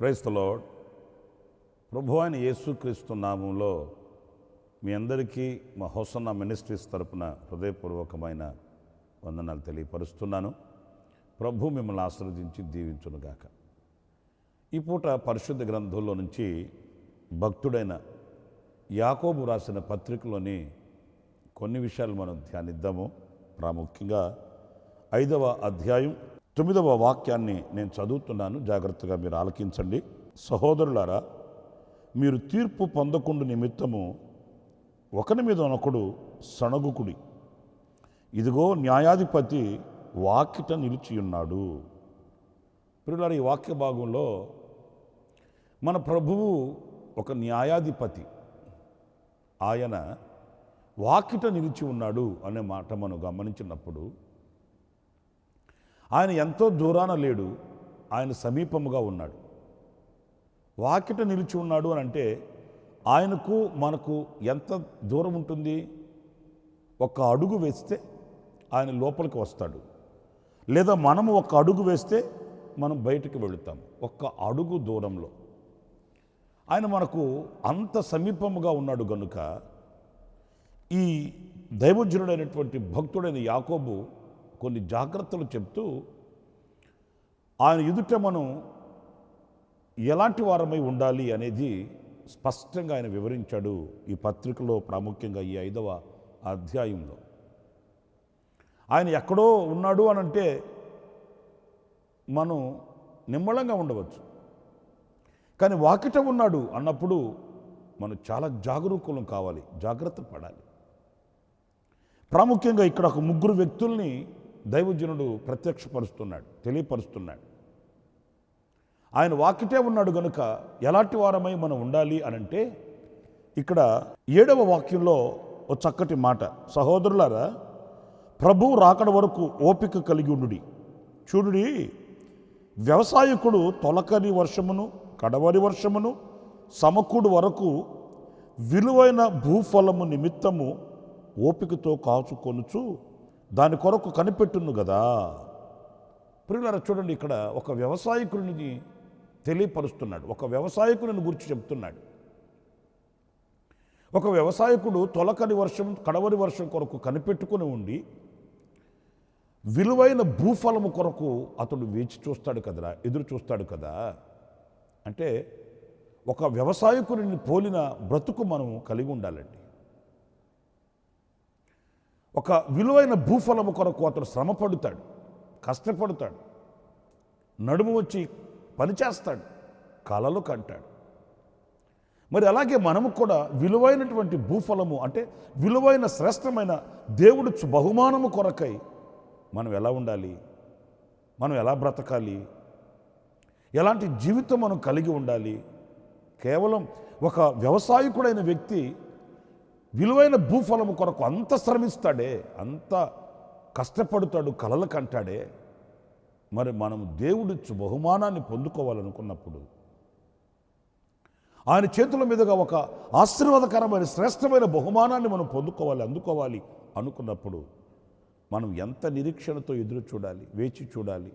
Praise the lord. ప్రభువైన యేసుక్రీస్తు నామంలో మీ అందరికీ మా హోసన్న మినిస్ట్రీస్ తరపున హృదయపూర్వకమైన వందనాలు తెలియపరుస్తున్నాను. ప్రభు మిమ్మల్ని ఆశీర్వదించి దీవించునుగాక. ఈ పూట పరిశుద్ధ గ్రంథంలో నుంచి భక్తుడైన యాకోబు రాసిన పత్రికలోని కొన్ని విషయాలు మనం ధ్యానిద్దాము. ప్రాముఖ్యంగా 5వ అధ్యాయం 9వ వాక్యాన్ని నేను చదువుతున్నాను, జాగ్రత్తగా మీరు ఆలకించండి. సహోదరులారా, మీరు తీర్పు పొందకుండా నిమిత్తము ఒకని మీద ఒకడు సణగుకుడి. ఇదిగో న్యాయాధిపతి వాకిట నిలిచియున్నాడు. ప్రియులారా, ఈ వాక్య భాగంలో మన ప్రభువు ఒక న్యాయాధిపతి, ఆయన వాకిట నిలిచి ఉన్నాడు అనే మాట మనం గమనించినప్పుడు ఆయన ఎంతో దూరాన లేడు, ఆయన సమీపముగా ఉన్నాడు. వాకిట నిలిచి ఉన్నాడు అని అంటే ఆయనకు మనకు ఎంత దూరం ఉంటుంది? ఒక అడుగు వేస్తే ఆయన లోపలికి వస్తాడు, లేదా మనము ఒక అడుగు వేస్తే మనం బయటికి వెళుతాం. ఒక్క అడుగు దూరంలో ఆయన మనకు అంత సమీపముగా ఉన్నాడు గనుక ఈ దైవజనుడైనటువంటి భక్తుడైన యాకోబు కొన్ని జాగ్రత్తలు చెప్తూ ఆయన ఎదుట మనం ఎలాంటి వారమై ఉండాలి అనేది స్పష్టంగా ఆయన వివరించాడు ఈ పత్రికలో, ప్రాముఖ్యంగా ఈ 5వ అధ్యాయంలో. ఆయన ఎక్కడో ఉన్నాడు అనంటే మనం నిమ్మళంగా ఉండవచ్చు, కానీ వాకిట ఉన్నాడు అన్నప్పుడు మనం చాలా జాగరూకులం కావాలి, జాగ్రత్త పడాలి. ప్రాముఖ్యంగా ఇక్కడ ఒక 3 వ్యక్తుల్ని దైవజనుడు ప్రత్యక్షపరుస్తున్నాడు, తెలియపరుస్తున్నాడు. ఆయన వాకిటే ఉన్నాడు గనుక ఎలాంటి వారమై మనం ఉండాలి అనంటే ఇక్కడ 7వ వాక్యంలో ఒక చక్కటి మాట, సహోదరులారా, ప్రభువు రాకడ వరకు ఓపిక కలిగి ఉండుడి. చూడుడి, వ్యవసాయకుడు తొలకరి వర్షమును కడవరి వర్షమును సమకూడు వరకు విలువైన భూఫలము నిమిత్తము ఓపికతో కాచుకొనుచు దాని కొరకు కనిపెట్టును కదా. ప్రియులారా, చూడండి, ఇక్కడ ఒక వ్యవసాయకుడిని తెలియపరుస్తున్నాడు, ఒక వ్యవసాయకుడిని గురించి చెప్తున్నాడు. ఒక వ్యవసాయకుడు తొలకరి వర్షం కడవరి వర్షం కొరకు కనిపెట్టుకుని ఉండి విలువైన భూఫలము కొరకు అతడు వేచి చూస్తాడు కదరా, ఎదురు చూస్తాడు కదా. అంటే ఒక వ్యవసాయకుడిని పోలిన బ్రతుకు మనం కలిగి ఉండాలండి. ఒక విలువైన భూఫలము కొరకు అతడు శ్రమ పడుతాడు, కష్టపడతాడు, నడుము వచ్చి పనిచేస్తాడు, కలలు కంటాడు. మరి అలాగే మనము కూడా విలువైనటువంటి భూఫలము అంటే విలువైన శ్రేష్టమైన దేవుడు బహుమానము కొరకై మనం ఎలా ఉండాలి, మనం ఎలా బ్రతకాలి, ఎలాంటి జీవితం మనం కలిగి ఉండాలి. కేవలం ఒక వ్యవసాయకుడైన వ్యక్తి విలువైన భూఫలము కొరకు అంత శ్రమిస్తాడే, అంత కష్టపడతాడు, కలలు కంటాడే. మరి మనం దేవుడిచ్చు బహుమానాన్ని పొందుకోవాలనుకున్నప్పుడు, ఆయన చేతుల మీదుగా ఒక ఆశీర్వాదకరమైన శ్రేష్టమైన బహుమానాన్ని మనం అందుకోవాలి అనుకున్నప్పుడు మనం ఎంత నిరీక్షణతో ఎదురు చూడాలి, వేచి చూడాలి,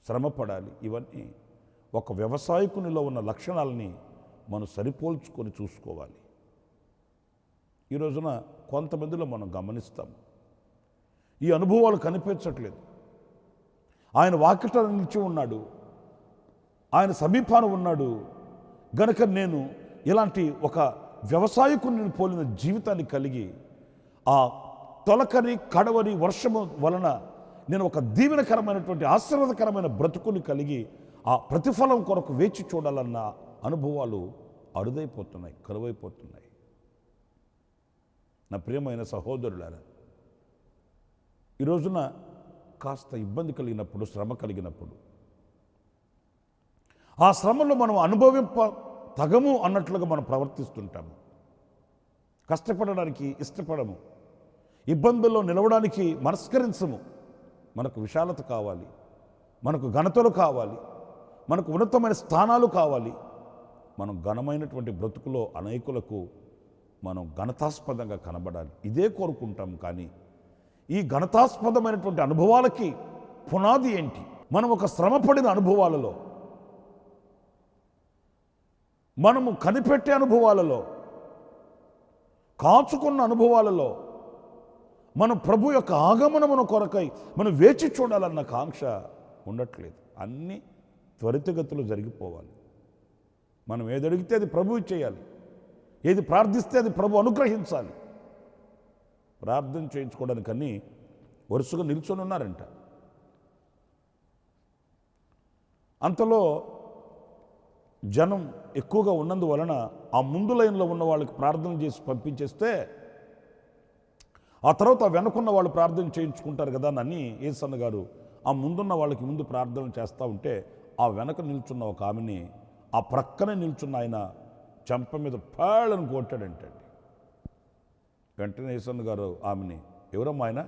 శ్రమపడాలి. ఇవన్నీ ఒక వ్యవసాయకునిలో ఉన్న లక్షణాలని మనం సరిపోల్చుకొని చూసుకోవాలి. ఈ రోజున కొంతమందిలో మనం గమనిస్తాం, ఈ అనుభవాలు కనిపించట్లేదు. ఆయన వాకిట నిలిచి ఉన్నాడు, ఆయన సమీపాన ఉన్నాడు గనుక నేను ఇలాంటి ఒక వ్యవసాయకుని పోలిన జీవితాన్ని కలిగి ఆ తొలకరి కడవరి వర్షము వలన నేను ఒక దీవెనకరమైనటువంటి ఆశీర్వాదకరమైన బ్రతుకుని కలిగి ఆ ప్రతిఫలం కొరకు వేచి చూడాలన్న అనుభవాలు అరుదైపోతున్నాయి, కరువైపోతున్నాయి. నా ప్రియమైన సహోదరులారా, ఈ రోజున కాస్త ఇబ్బంది కలిగినప్పుడు, శ్రమ కలిగినప్పుడు, ఆ శ్రమలో మనం తగము అన్నట్లుగా మనం ప్రవర్తిస్తుంటాము. కష్టపడడానికి ఇష్టపడము, ఇబ్బందుల్లో నిలవడానికి మనస్కరించము. మనకు విశాలత కావాలి, మనకు ఘనతలు కావాలి, మనకు ఉన్నతమైన స్థానాలు కావాలి. మనం ఘనమైనటువంటి బ్రతుకులో అనేకులకు మనం ఘనతాస్పదంగా కనబడాలి. ఇదే కోరుకుంటాం. కానీ ఈ ఘనతాస్పదమైనటువంటి అనుభవాలకి పునాది ఏంటి? మనం ఒక శ్రమపడిన అనుభవాలలో, మనము కనిపెట్టే అనుభవాలలో, కాచుకున్న అనుభవాలలో, మనం ప్రభు యొక్క ఆగమనమును కొరకై మనం వేచి చూడాలన్న కాంక్ష ఉండట్లేదు. అన్నీ త్వరితగతులు జరిగిపోవాలి. మనం ఏది అడిగితే అది ప్రభువు చేయాలి, ఏది ప్రార్థిస్తే అది ప్రభు అనుగ్రహించాలి. ప్రార్థన చేయించుకోవడానికి అన్నీ వరుసగా నిల్చొని ఉన్నారంట. అంతలో జనం ఎక్కువగా ఉన్నందువలన ఆ ముందు లైన్లో ఉన్న వాళ్ళకి ప్రార్థన చేసి పంపించేస్తే ఆ తర్వాత వెనకున్న వాళ్ళు ప్రార్థన చేయించుకుంటారు కదా అని యేసన్న గారు ఆ ముందున్న వాళ్ళకి ముందు ప్రార్థన చేస్తూ ఉంటే ఆ వెనక నిల్చున్న ఒక ఆమెని ఆ ప్రక్కనే నిల్చున్న ఆయన చెంప మీద పాళ్ళని కొట్టాడంటండి. వెంటనే యేసన్న గారు ఆమెని, ఎవరమ్మా ఆయన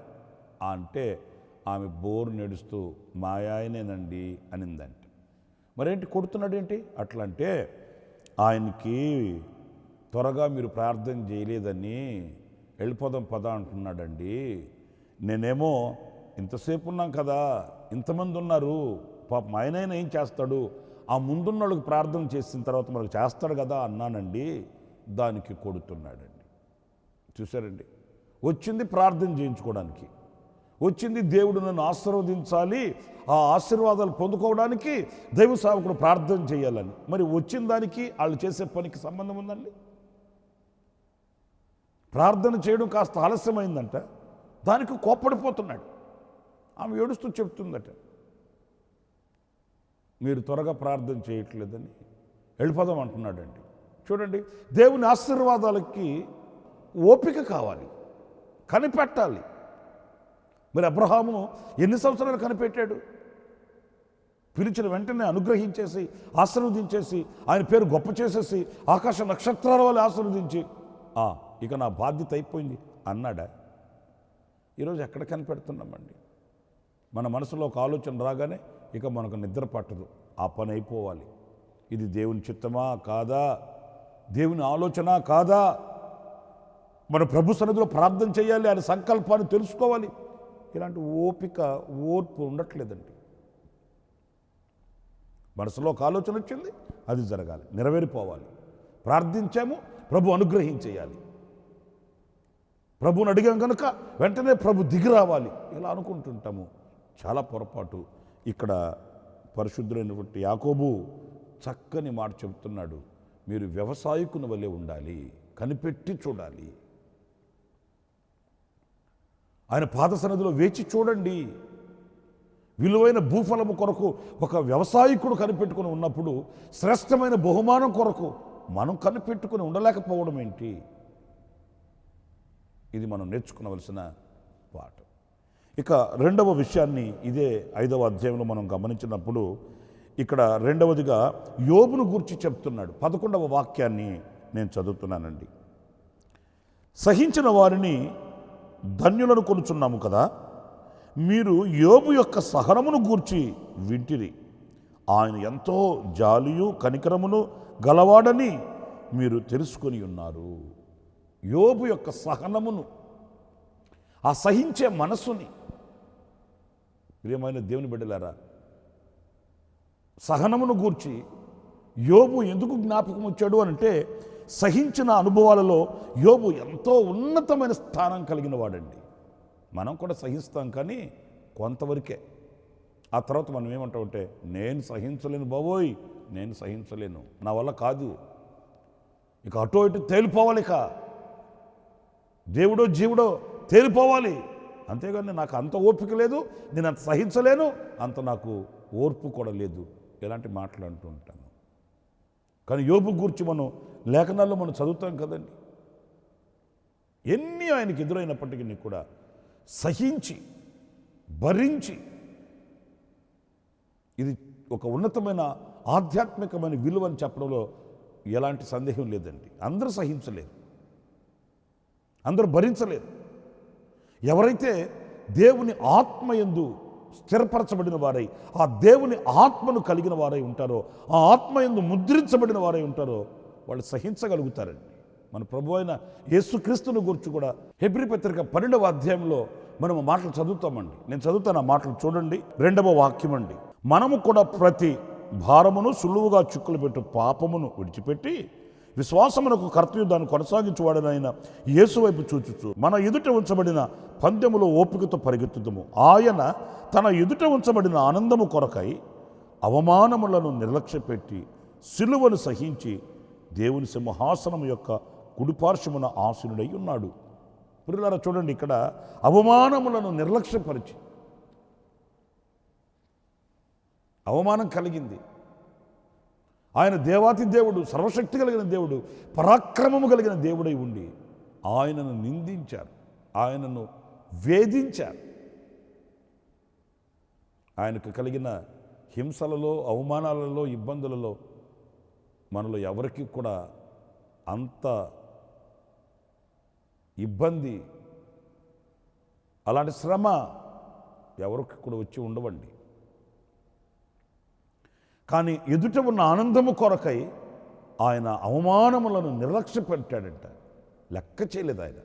అంటే ఆమె బోరు నడుస్తూ మా ఆయనేనండి అనిందంట. మరేంటి కొడుతున్నాడు ఏంటి అట్లా అంటే, ఆయనకి త్వరగా మీరు ప్రార్థన చేయలేదని వెళ్ళిపోదాం పద అంటున్నాడండి. నేనేమో ఇంతసేపు ఉన్నాం కదా, ఇంతమంది ఉన్నారు, పాపం ఆయనైనా ఏం చేస్తాడు, ఆ ముందున్న వాళ్ళకి ప్రార్థన చేసిన తర్వాత మనకు చేస్తాడు కదా అన్నానండి. దానికి కొడుతున్నాడండి. చూసారండి, వచ్చింది ప్రార్థన చేయించుకోవడానికి, వచ్చింది దేవుడు నన్ను ఆశీర్వదించాలి, ఆ ఆశీర్వాదాలు పొందుకోవడానికి దైవ సేవకుడు ప్రార్థన చేయాలని. మరి వచ్చిన దానికి వాళ్ళు చేసే పనికి సంబంధం ఉందండి? ప్రార్థన చేయడం కాస్త ఆలస్యమైందంట, దానికి కోప్పడిపోతున్నాడు. ఆమె ఏడుస్తూ చెప్తుందట, మీరు త్వరగా ప్రార్థన చేయట్లేదని వెళ్ళిపోదాం అంటున్నాడండి. చూడండి, దేవుని ఆశీర్వాదాలకి ఓపిక కావాలి, కనిపెట్టాలి. మరి అబ్రహాము ఎన్ని సంవత్సరాలు కనిపెట్టాడు? పిలిచిన వెంటనే అనుగ్రహించేసి ఆశీర్వదించేసి ఆయన పేరు గొప్ప చేసేసి ఆకాశ నక్షత్రాల వల్ల ఆశీర్వదించి ఇక నా బాధ్యత అయిపోయింది అన్నాడా? ఈరోజు ఎక్కడ కనిపెడుతున్నామండి? మన మనసులో ఒక ఆలోచన రాగానే ఇక మనకు నిద్ర పట్టదు, ఆ పని అయిపోవాలి. ఇది దేవుని చిత్తమా కాదా, దేవుని ఆలోచన కాదా, మన ప్రభు సన్నిధిలో ప్రార్థన చేయాలి, ఆయన సంకల్పాన్ని తెలుసుకోవాలి. ఇలాంటి ఓర్పు ఉండట్లేదండి. మనసులో ఒక ఆలోచన వచ్చింది, అది జరగాలి, నెరవేరిపోవాలి. ప్రార్థించాము, ప్రభు అనుగ్రహించేయాలి. ప్రభుని అడిగాం కనుక వెంటనే ప్రభు దిగి రావాలి, ఇలా అనుకుంటుంటాము. చాలా పొరపాటు. ఇక్కడ పరిశుద్ధులైనటువంటి యాకోబు చక్కని మాట చెబుతున్నాడు, మీరు వ్యవసాయకుని వలె ఉండాలి, కనిపెట్టి చూడాలి, ఆయన పాద సన్నిధిలో వేచి చూడండి. విలువైన భూఫలము కొరకు ఒక వ్యవసాయకుడు కనిపెట్టుకుని ఉన్నప్పుడు శ్రేష్టమైన బహుమానం కొరకు మనం కనిపెట్టుకుని ఉండలేకపోవడం ఏంటి? ఇది మనం నేర్చుకునవలసిన పాఠం. ఇక రెండవ విషయాన్ని ఇదే 5వ అధ్యాయంలో మనం గమనించినప్పుడు ఇక్కడ రెండవదిగా యోబును గూర్చి చెప్తున్నాడు. 11వ వాక్యాన్ని నేను చదువుతున్నానండి. సహించిన వారిని ధన్యులను కొనుచున్నాము కదా, మీరు యోబు యొక్క సహనమును గూర్చి వింటిరి. ఆయన ఎంతో జాలియు కనికరమును గలవాడని మీరు తెలుసుకొని ఉన్నారు. యోబు యొక్క సహనమును, ఆ సహించే మనసుని, ప్రియమైన దేవుని బిడ్డలారా, సహనమును గూర్చి యోబు ఎందుకు జ్ఞాపకం వచ్చాడు అంటే, సహించిన అనుభవాలలో యోబు ఎంతో ఉన్నతమైన స్థానం కలిగిన వాడండి. మనం కూడా సహిస్తాం, కానీ కొంతవరకే. ఆ తర్వాత మనం ఏమంటామంటే, నేను సహించలేను బాబోయ్, నేను సహించలేను, నా వల్ల కాదు, ఇక అటో ఇటు తేలిపోవాలి, ఇక దేవుడో జీవుడో తేలిపోవాలి, అంతేగాని నాకు అంత ఓపిక లేదు, నేను అంత సహించలేను, అంత నాకు ఓర్పు కూడా లేదు, ఇలాంటి మాటలు అంటూ ఉంటాను. కానీ యోబు గురించి మనం లేఖనాల్లో మనం చదువుతాం కదండి. ఎన్ని ఆయనకి ఎదురైనప్పటికీ కూడా సహించి భరించి, ఇది ఒక ఉన్నతమైన ఆధ్యాత్మికమైన విలువ అని చెప్పడంలో ఎలాంటి సందేహం లేదండి. అందరూ సహించలేరు, అందరూ భరించలేరు. ఎవరైతే దేవుని ఆత్మయందు స్థిరపరచబడిన వారై, ఆ దేవుని ఆత్మను కలిగిన వారై ఉంటారో, ఆ ఆత్మయందు ముద్రించబడిన వారై ఉంటారో, వాళ్ళు సహించగలుగుతారండి. మన ప్రభు అయిన యేసుక్రీస్తుని గురించి కూడా హెబ్రీ పత్రిక 12వ అధ్యాయంలో మనం మాటలు చదువుతామండి. నేను చదువుతాను ఆ మాటలు, చూడండి. 2వ వాక్యం అండి. మనము కూడా ప్రతి భారమును సులువుగా చిక్కులు పెట్టు పాపమును విడిచిపెట్టి విశ్వాసమునకు కర్తవ్యం దాన్ని కొనసాగించువాడనైన యేసు వైపు చూచుచు మన ఎదుట ఉంచబడిన పందెములో ఓపికతో పరిగెత్తుదము. ఆయన తన ఎదుట ఉంచబడిన ఆనందము కొరకై అవమానములను నిర్లక్ష్యపెట్టి సిలువను సహించి దేవుని సింహాసనం యొక్క కుడిపార్శ్వమున ఆసీనుడై ఉన్నాడు. ప్రియులారా చూడండి, ఇక్కడ అవమానములను నిర్లక్ష్యపరిచి, అవమానం కలిగింది. ఆయన దేవాతి దేవుడు, సర్వశక్తి కలిగిన దేవుడు, పరాక్రమము కలిగిన దేవుడై ఉండి ఆయనను నిందించారు, ఆయనను వేధించారు. ఆయనకు కలిగిన హింసలలో, అవమానాలలో, ఇబ్బందులలో మనలో ఎవరికి కూడా అంత ఇబ్బంది, అలాంటి శ్రమ ఎవరికి కూడా వచ్చి ఉండవండి. కానీ ఎదుట ఉన్న ఆనందము కొరకై ఆయన అవమానములను నిర్లక్ష్య పెట్టాడంట, లెక్క చేయలేదు ఆయన.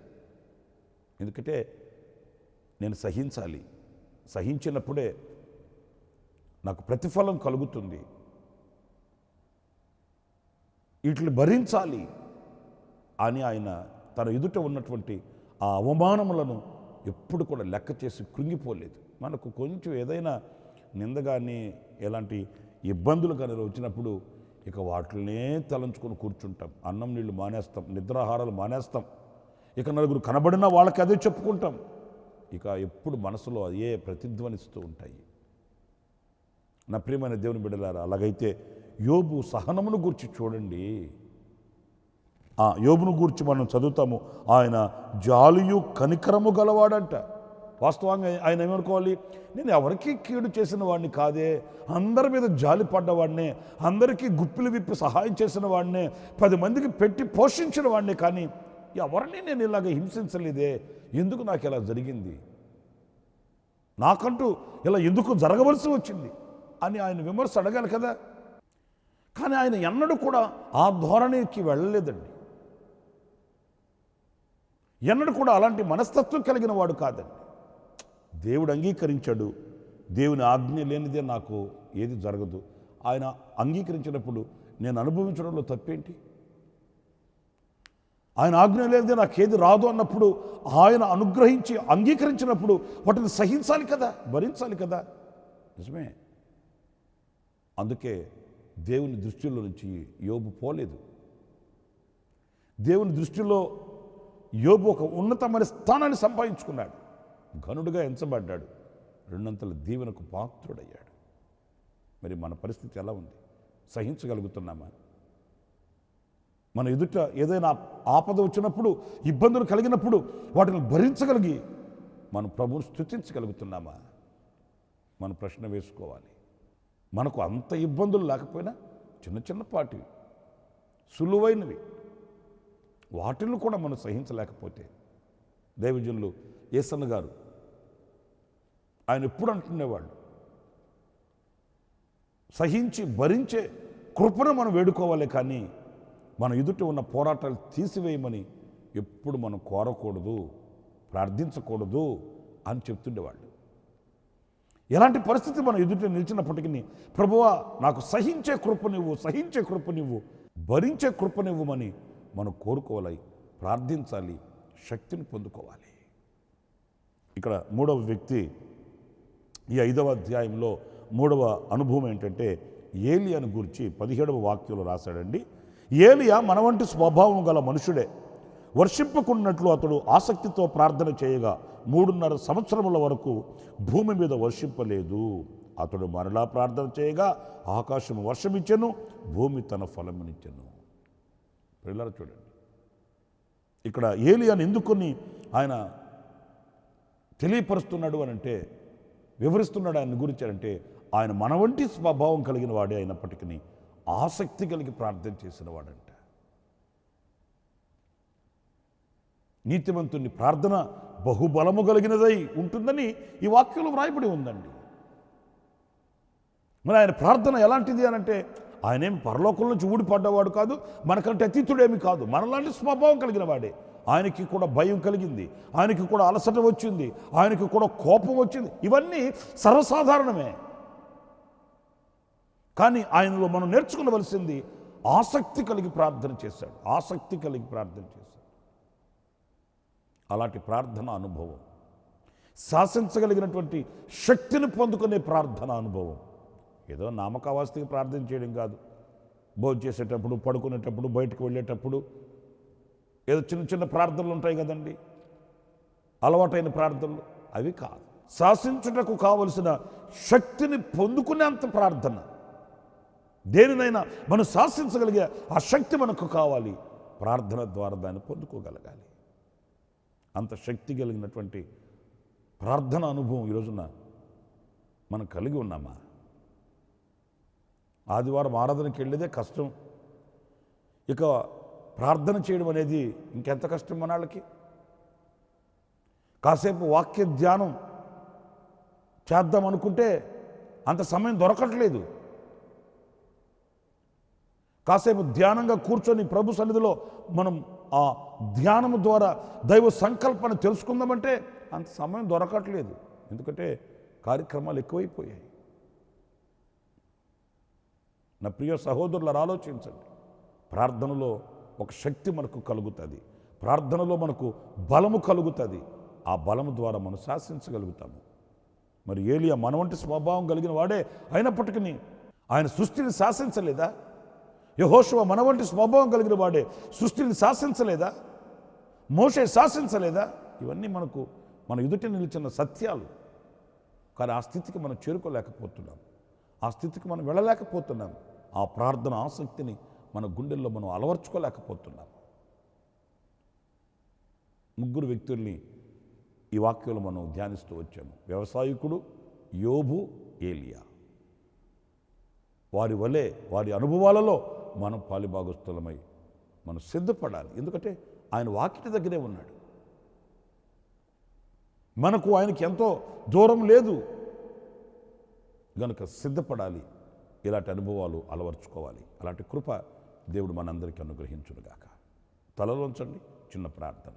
ఎందుకంటే నేను సహించాలి, సహించినప్పుడే నాకు ప్రతిఫలం కలుగుతుంది, వీటిని భరించాలి అని ఆయన తన ఎదుట ఉన్నటువంటి ఆ అవమానములను ఎప్పుడు కూడా లెక్క చేసి కృంగిపోలేదు. మనకు కొంచెం ఏదైనా నింద కానీ ఎలాంటి ఇబ్బందులు కానీ వచ్చినప్పుడు ఇక వాటినే తలంచుకొని కూర్చుంటాం, అన్నం నీళ్లు మానేస్తాం, నిద్రాహారాలు మానేస్తాం, ఇక నలుగురు కనబడినా వాళ్ళకి అదే చెప్పుకుంటాం. ఇక ఎప్పుడు మనసులో అదే ప్రతిధ్వనిస్తూ ఉంటాయి. నా ప్రియమైన దేవుని బిడ్డలారా, అలాగైతే యోబు సహనమును గూర్చి చూడండి. యోబును గూర్చి మనం చదువుతాము. ఆయన జాలియు కనికరము గలవాడంట. వాస్తవంగా ఆయన ఏమనుకోవాలి, నేను ఎవరికి కీడు చేసిన వాడిని కాదే, అందరి మీద జాలి పడ్డవాడినే, అందరికీ గుప్పిలు విప్పి సహాయం చేసిన వాడినే, 10 మందికి పెట్టి పోషించిన వాడినే, కానీ ఎవరిని నేను ఇలాగ హింసించలేదే, ఎందుకు నాకు ఇలా జరిగింది, నాకంటూ ఇలా ఎందుకు జరగవలసి వచ్చింది అని ఆయన విమర్శ అడగాలి కదా. కానీ ఆయన ఎన్నడూ కూడా ఆ ధోరణికి వెళ్ళలేదండి. ఎన్నడూ కూడా అలాంటి మనస్తత్వం కలిగిన వాడు కాదండి. దేవుడు అంగీకరించాడు, దేవుని ఆజ్ఞ లేనిదే నాకు ఏది జరగదు. ఆయన అంగీకరించినప్పుడు నేను అనుభవించడంలో తప్పేంటి? ఆయన ఆజ్ఞ లేనిదే నాకేది రాదు అన్నప్పుడు, ఆయన అనుగ్రహించి అంగీకరించినప్పుడు వాటిని సహించాలి కదా, భరించాలి కదా. నిజమే. అందుకే దేవుని దృష్టిలో నుంచి యోబు పోలేదు. దేవుని దృష్టిలో యోబు ఒక ఉన్నతమైన స్థానాన్ని సంపాదించుకున్నాడు, ఘనుడుగా ఎంచబడ్డాడు, 2 దీవెనకు పాత్రుడయ్యాడు. మరి మన పరిస్థితి ఎలా ఉంది? సహించగలుగుతున్నామా? మన ఎదుట ఏదైనా ఆపద వచ్చినప్పుడు, ఇబ్బందులు కలిగినప్పుడు వాటిని భరించగలిగి మన ప్రభువును స్తుతించగలుగుతున్నామా? మన ప్రశ్న వేసుకోవాలి. మనకు అంత ఇబ్బందులు లేకపోయినా చిన్నపాటివి, సులువైనవి, వాటిని కూడా మనం సహించలేకపోతే, దైవజనులు యేసన్న గారు ఆయన ఎప్పుడు అంటునేవాళ్ళు, సహించి భరించే కృపను మనం వేడుకోవాలి, కానీ మన ఎదుట ఉన్న పోరాటాలు తీసివేయమని ఎప్పుడు మనం కోరకూడదు, ప్రార్థించకూడదు అని చెప్తుండేవాళ్ళు. ఎలాంటి పరిస్థితి మన ఎదుట నిలిచినప్పటికీ, ప్రభువా నాకు సహించే కృపనివ్వు, సహించే కృపనివ్వు, భరించే కృపనివ్వమని మనం కోరుకోవాలి, ప్రార్థించాలి, శక్తిని పొందుకోవాలి. ఇక్కడ 3వ వ్యక్తి, ఈ 5వ అధ్యాయంలో 3వ అనుభవం ఏంటంటే ఏలియాను గురించి 17వ వాక్యంలో రాశాడండి. ఏలియా మన వంటి స్వభావం గల మనుషుడే. వర్షింపకున్నట్లు అతడు ఆసక్తితో ప్రార్థన చేయగా 3.5 సంవత్సరముల వరకు భూమి మీద వర్షింపలేదు. అతడు మరలా ప్రార్థన చేయగా ఆకాశము వర్షమిచ్చెను, భూమి తన ఫలమునిచ్చెను. పిల్లలు చూడండి, ఇక్కడ ఏలియాను ఎందుకొని ఆయన తెలియపరుస్తున్నాడు అని అంటే, వివరిస్తున్నాడు ఆయన గురించి అంటే ఆయన మన వంటి స్వభావం కలిగిన వాడే అయినప్పటికీ ఆసక్తి కలిగి ప్రార్థన చేసిన వాడంట. నీతిమంతుని ప్రార్థన బహుబలము కలిగినదై ఉంటుందని ఈ వాక్యంలో వ్రాయబడి ఉందండి. మరి ఆయన ప్రార్థన ఎలాంటిది అనంటే ఆయనేమి పరలోకం నుంచి ఊడిపడ్డవాడు కాదు, మనకంటే అతీతుడేమి కాదు, మనలాంటి స్వభావం కలిగిన వాడే. ఆయనకి కూడా భయం కలిగింది, ఆయనకి కూడా అలసట వచ్చింది, ఆయనకి కూడా కోపం వచ్చింది. ఇవన్నీ సర్వసాధారణమే. కానీ ఆయనలో మనం నేర్చుకునవలసింది ఆసక్తి కలిగి ప్రార్థన చేశాడు. ఆసక్తి కలిగి ప్రార్థన చేశాడు. అలాంటి ప్రార్థన అనుభవం, శాసించగలిగినటువంటి శక్తిని పొందుకునే ప్రార్థన అనుభవం. ఏదో నామకావాస్తికి ప్రార్థన చేయడం కాదు. భోజనం చేసేటప్పుడు, పడుకునేటప్పుడు, బయటకు వెళ్ళేటప్పుడు ఏదో చిన్న చిన్న ప్రార్థనలు ఉంటాయి కదండి, అలవాటైన ప్రార్థనలు, అవి కాదు. శాసించుటకు కావలసిన శక్తిని పొందుకునేంత ప్రార్థన. దేనినైనా మనం శాసించగలిగే ఆ శక్తి మనకు కావాలి. ప్రార్థన ద్వారా దాన్ని పొందుకోగలగాలి. అంత శక్తి కలిగినటువంటి ప్రార్థన అనుభవం ఈరోజున మనం కలిగి ఉన్నామా? ఆదివారం ఆరాధనకి వెళ్ళేదే కష్టం, ఇక ప్రార్థన చేయడం అనేది ఇంకెంత కష్టం మన వాళ్ళకి. కాసేపు వాక్య ధ్యానం చేద్దాం అనుకుంటే అంత సమయం దొరకట్లేదు. కాసేపు ధ్యానంగా కూర్చొని ప్రభు సన్నిధిలో మనం ఆ ధ్యానము ద్వారా దైవ సంకల్పన తెలుసుకుందామంటే అంత సమయం దొరకట్లేదు. ఎందుకంటే కార్యక్రమాలు ఎక్కువైపోయాయి. నా ప్రియ సహోదరులను ఆలోచించండి. ప్రార్థనలో ఒక శక్తి మనకు కలుగుతుంది, ప్రార్థనలో మనకు బలము కలుగుతుంది. ఆ బలము ద్వారా మనం శాసించగలుగుతాము. మరి ఏలియా మన వంటి స్వభావం కలిగిన వాడే అయినప్పటికీ ఆయన సృష్టిని శాసించలేదా? యెహోషువ మన వంటి స్వభావం కలిగిన వాడే సృష్టిని శాసించలేదా? మోషే శాసించలేదా? ఇవన్నీ మనకు మన ఎదుట నిలిచిన సత్యాలు. కానీ ఆ స్థితికి మనం చేరుకోలేకపోతున్నాం, ఆ స్థితికి మనం వెళ్ళలేకపోతున్నాం. ఆ ప్రార్థన ఆసక్తిని మన గుండెల్లో మనం అలవర్చుకోలేకపోతున్నాం. ముగ్గురు వ్యక్తుల్ని ఈ వాక్యంలో మనం ధ్యానిస్తూ వచ్చాము. వ్యవసాయకుడు, యోబు, ఏలియా. వారి వలె వారి అనుభవాలలో మనం పాలిభాగస్థులమై మనం సిద్ధపడాలి. ఎందుకంటే ఆయన వాకిటి దగ్గరే ఉన్నాడు. మనకు ఆయనకి ఎంతో దూరం లేదు గనుక సిద్ధపడాలి. ఇలాంటి అనుభవాలు అలవర్చుకోవాలి. అలాంటి కృప దేవుడు మనందరికీ అనుగ్రహించునుగాక. తలలోంచండి, చిన్న ప్రార్థన.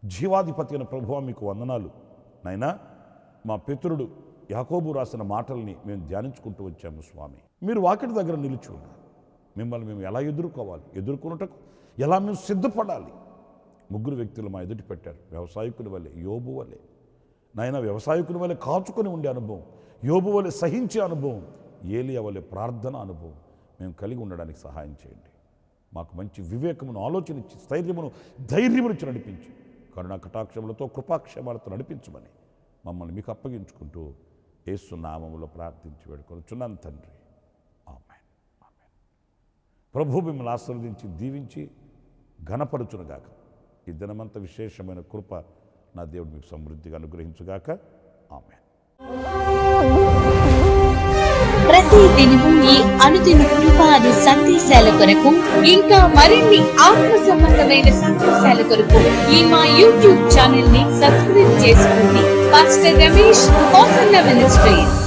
జీవాధిపతి అయిన ప్రభువా, మీకు వందనాలు నైనా. మా పితరుడు యాకోబు రాసిన మాటల్ని మేము ధ్యానించుకుంటూ వచ్చాము స్వామి. మీరు వాకిటి దగ్గర నిలిచి ఉన్నారు. మిమ్మల్ని మేము ఎలా ఎదుర్కోవాలి, ఎదుర్కొనుటకు ఎలా మేము సిద్ధపడాలి? ముగ్గురు వ్యక్తులు మా ఎదుటి పెట్టారు. వ్యవసాయకుని వలె, యోబు వలె నాయన, వ్యవసాయకుని వలె కాచుకొని ఉండే అనుభవం, యోబు వలె సహించే అనుభవం, ఏలియా వలె ప్రార్థన అనుభవం మేము కలిగి ఉండడానికి సహాయం చేయండి. మాకు మంచి వివేకమును, ఆలోచనిచ్చి, స్థైర్యమును, ధైర్యమునిచ్చి నడిపించి, కరుణా కటాక్షములతో, కృపాక్షేమాలతో నడిపించమని మమ్మల్ని మీకు అప్పగించుకుంటూ యేసు నామములో ప్రార్థించి వేడుకొనుచున్నాను తండ్రి. ఆమేన్. ఆమేన్. ప్రభు మిమ్మల్ని ఆశీర్వదించి దీవించి ఘనపరచునుగాక. ఈ దినమంత విశేషమైన కృప నా దేవుడు మీకు సమృద్ధిగా అనుగ్రహించుగాక. ఆమేన్. ప్రతి దినము ఈ అనుదిన కృపాది సందేశాల కొరకు, ఇంకా మరిన్ని ఆత్మ సంబంధమైన సందేశాల కొరకు ఈ మా యూట్యూబ్ ఛానల్ ని సబ్స్క్రైబ్ చేసుకోండి. Pastor Ramesh, Kosanna ministries.